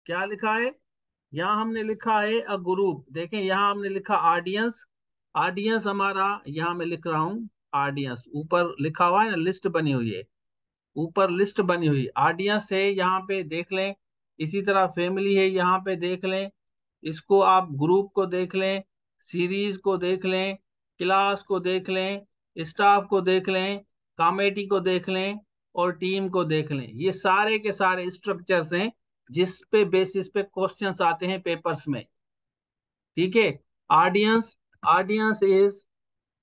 क्या लिखा है? यहाँ हमने लिखा है अ ग्रुप। देखें यहाँ हमने लिखा ऑडियंस। ऑडियंस हमारा, यहाँ मैं लिख रहा हूँ ऑडियंस, ऊपर लिखा हुआ है ना, लिस्ट बनी हुई है, ऊपर लिस्ट बनी हुई ऑडियंस है, यहाँ पे देख लें। इसी तरह फैमिली है, यहाँ पे देख लें। इसको आप ग्रुप को देख लें, सीरीज को देख लें, क्लास को देख लें, स्टाफ को देख लें, कमेटी को देख लें, और टीम को देख लें। ये सारे के सारे स्ट्रक्चर्स हैं जिस पे बेसिस पे क्वेश्चंस आते हैं पेपर्स में। ठीक है। Audience, audience is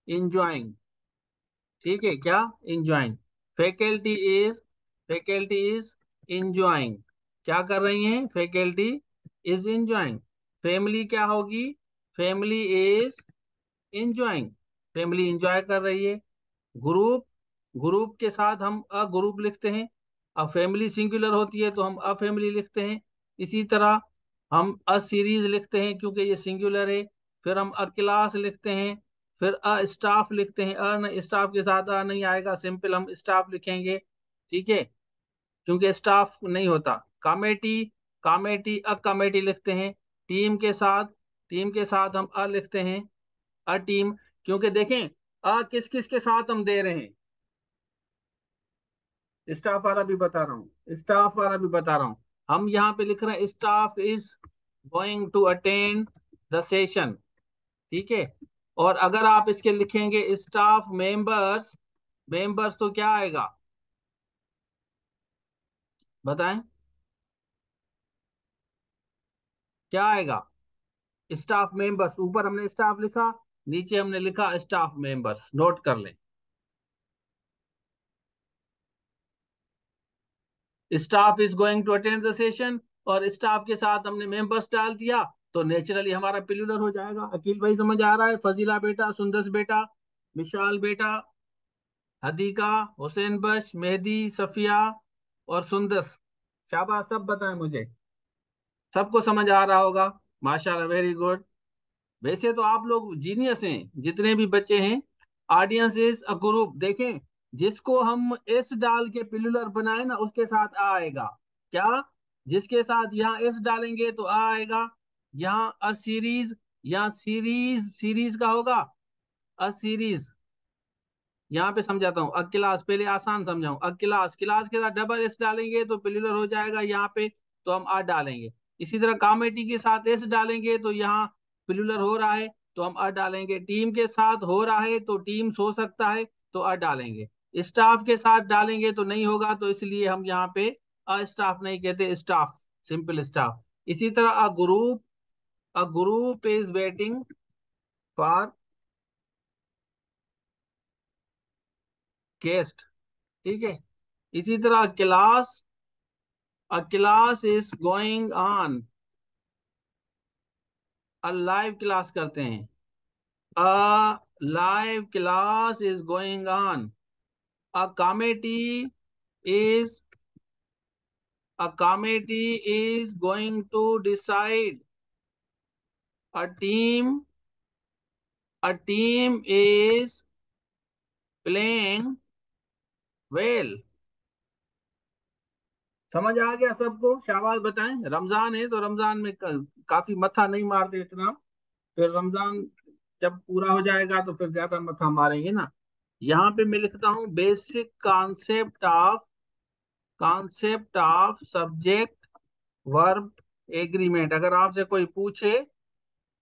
enjoying. ठीक है क्या? Enjoying. Faculty is, faculty is enjoying. क्या कर रही हैं? Faculty is enjoying. फैमिली क्या होगी? Family is enjoying. Family enjoy कर रही है। ग्रुप, ग्रुप के साथ हम अ ग्रुप लिखते हैं। अब फैमिली सिंगुलर होती है तो हम अ फैमिली लिखते हैं। इसी तरह हम अ सीरीज लिखते हैं क्योंकि ये सिंगुलर है। फिर हम अ क्लास लिखते हैं। फिर अ स्टाफ लिखते हैं। स्टाफ के साथ अ नहीं आएगा, सिंपल हम स्टाफ लिखेंगे। ठीक है, क्योंकि स्टाफ नहीं होता। कमेटी, कमेटी अ कमेटी लिखते हैं। टीम के साथ, टीम के साथ हम अ लिखते हैं, अ टीम। क्योंकि देखें अ किस किस के साथ हम दे रहे हैं, स्टाफ वाला भी बता रहा हूँ, स्टाफ वाला भी बता रहा हूँ। हम यहाँ पे लिख रहे हैं staff is going to attend the session. ठीक है। और अगर आप इसके लिखेंगे स्टाफ मेंबर्स, मेंबर्स तो क्या आएगा? बताएं क्या आएगा? स्टाफ मेंबर्स, ऊपर हमने स्टाफ लिखा, नीचे हमने लिखा स्टाफ मेंबर्स। नोट कर लें, staff is going to attend the session, और स्टाफ के साथ हमने मेंबर्स डाल दिया, तो नेचुरली हमारा प्लूरल हो जाएगा। अकील भाई समझ आ रहा है? फजीला बेटा, सुंदस बेटा, विशाल बेटा, हदीका, हुसैन बश, मेहदी, सफिया और सुंदस, शाबाश, सब बताएं मुझे। सबको समझ आ रहा होगा? माशाल्लाह, वेरी गुड। वैसे तो आप लोग जीनियस हैं जितने भी बच्चे हैं। Audience is a group. देखें, जिसको हम एस डाल के प्लूरल बनाए ना उसके साथ आ आएगा। क्या? जिसके साथ यहाँ एस डालेंगे तो आ आएगा। यहाँ अ सीरीज, यहाँ सीरीज, सीरीज का होगा अ सीरीज। यहाँ पे समझाता हूँ। अ क्लास, पहले आसान समझाऊं। अ क्लास, क्लास के साथ डबल एस डालेंगे तो प्लूरल हो जाएगा यहाँ पे, तो हम आ डालेंगे। इसी तरह कमेटी के साथ एस डालेंगे तो यहाँ प्लूरल हो रहा है तो हम अ डालेंगे। टीम के साथ हो रहा है तो टीम्स हो सकता है तो अ डालेंगे। स्टाफ के साथ डालेंगे तो नहीं होगा, तो इसलिए हम यहाँ पे अ स्टाफ नहीं कहते, स्टाफ, सिंपल स्टाफ। इसी तरह a group, a group is waiting for guest. ठीक है। इसी तरह class, a class is going on, a live class करते हैं, a live class is going on, a committee is, a committee is going to decide, a team, a team is playing well। समझ आ गया सबको? शाबाश बताएं। रमजान है तो रमजान में काफी मथा नहीं मारते इतना, फिर रमजान जब पूरा हो जाएगा तो फिर ज्यादा मथा मारेंगे ना। यहाँ पे मैं लिखता हूँ basic concept of, concept of subject verb agreement. अगर आपसे कोई पूछे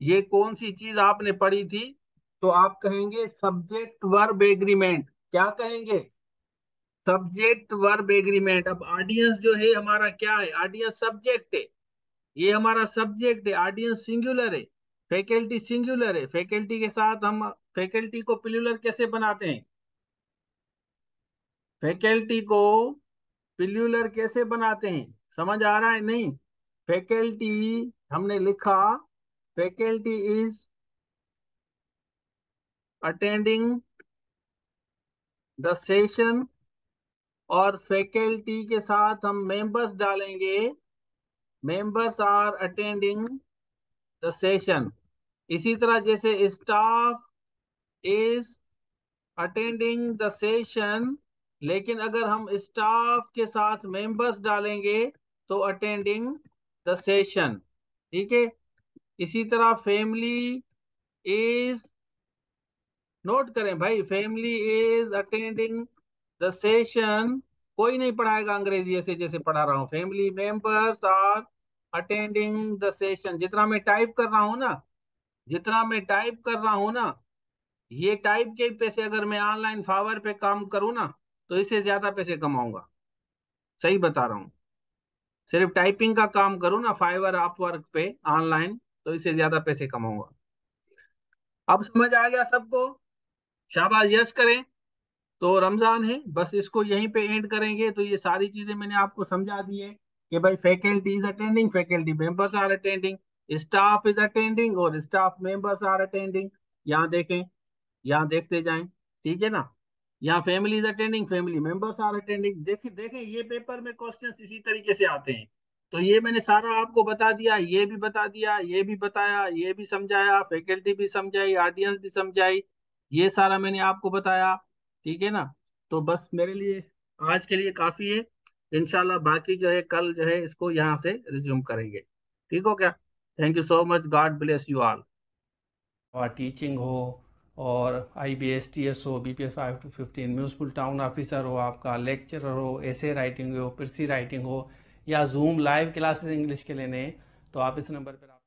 ये कौन सी चीज आपने पढ़ी थी, तो आप कहेंगे सब्जेक्ट वर्ब एग्रीमेंट। क्या कहेंगे? Subject verb agreement. अब ऑडियंस जो है हमारा क्या है? ऑडियंस सब्जेक्ट है, ये हमारा सब्जेक्ट है। ऑडियंस सिंगुलर है, फैकल्टी सिंगुलर है। फैकल्टी के साथ हम फैकल्टी को प्लूरल कैसे बनाते हैं? फैकल्टी को प्लूरल कैसे बनाते हैं? समझ आ रहा है नहीं? फैकल्टी हमने लिखा, faculty is attending the session, और फैकल्टी के साथ हम मेंबर्स डालेंगे, members are attending the session. इसी तरह जैसे staff is attending the session, लेकिन अगर हम स्टाफ के साथ मेंबर्स डालेंगे तो अटेंडिंग द सेशन, ठीक है। इसी तरह फैमिली इज, नोट करें भाई, family is attending the session. कोई नहीं पढ़ाएगा अंग्रेजी ऐसे जैसे पढ़ा रहा हूँ। Family members are attending the session. जितना मैं टाइप कर रहा हूँ ना, जितना मैं टाइप कर रहा हूँ ना, ये टाइप के पैसे अगर मैं ऑनलाइन फावर पे काम करूँ ना, तो इससे ज्यादा पैसे कमाऊंगा। सही बता रहा हूँ। सिर्फ टाइपिंग का काम करूँ ना फाइवर अपवर्क पे ऑनलाइन, तो इससे ज्यादा पैसे कमाऊंगा। अब समझ आ गया सबको? शाबाश, यस करें। तो रमजान है, बस इसको यहीं पे एंड करेंगे। तो ये सारी चीजें मैंने आपको समझा दी है कि भाई faculty is attending, faculty members are attending, staff is attending और स्टाफ मेंबर्स आर अटेंडिंग। यहाँ देखें, यहाँ देखते जाएं, ठीक है ना। यहाँ family is attending, family members are attending. देखिए देखें, ये पेपर में क्वेश्चंस इसी तरीके से आते हैं। तो ये मैंने सारा आपको बता दिया, ये भी बता दिया, ये भी बताया, ये भी समझाया, फैकल्टी भी समझाई, ऑडियंस भी समझाई, ये सारा मैंने आपको बताया, ठीक है ना। तो बस मेरे लिए आज के लिए काफी है। इंशाल्लाह बाकी जो है कल जो है इसको यहाँ से रिज्यूम करेंगे। ठीक हो क्या? Thank you so much, God bless you all. और टीचिंग हो, और IBS TS हो, BPS 5 to 15, municipal town officer हो, आपका लेक्चरर हो, ऐसे राइटिंग हो, कृषि राइटिंग हो, या जूम लाइव क्लासेस इंग्लिश के लेने हैं, तो आप इस नंबर पर आप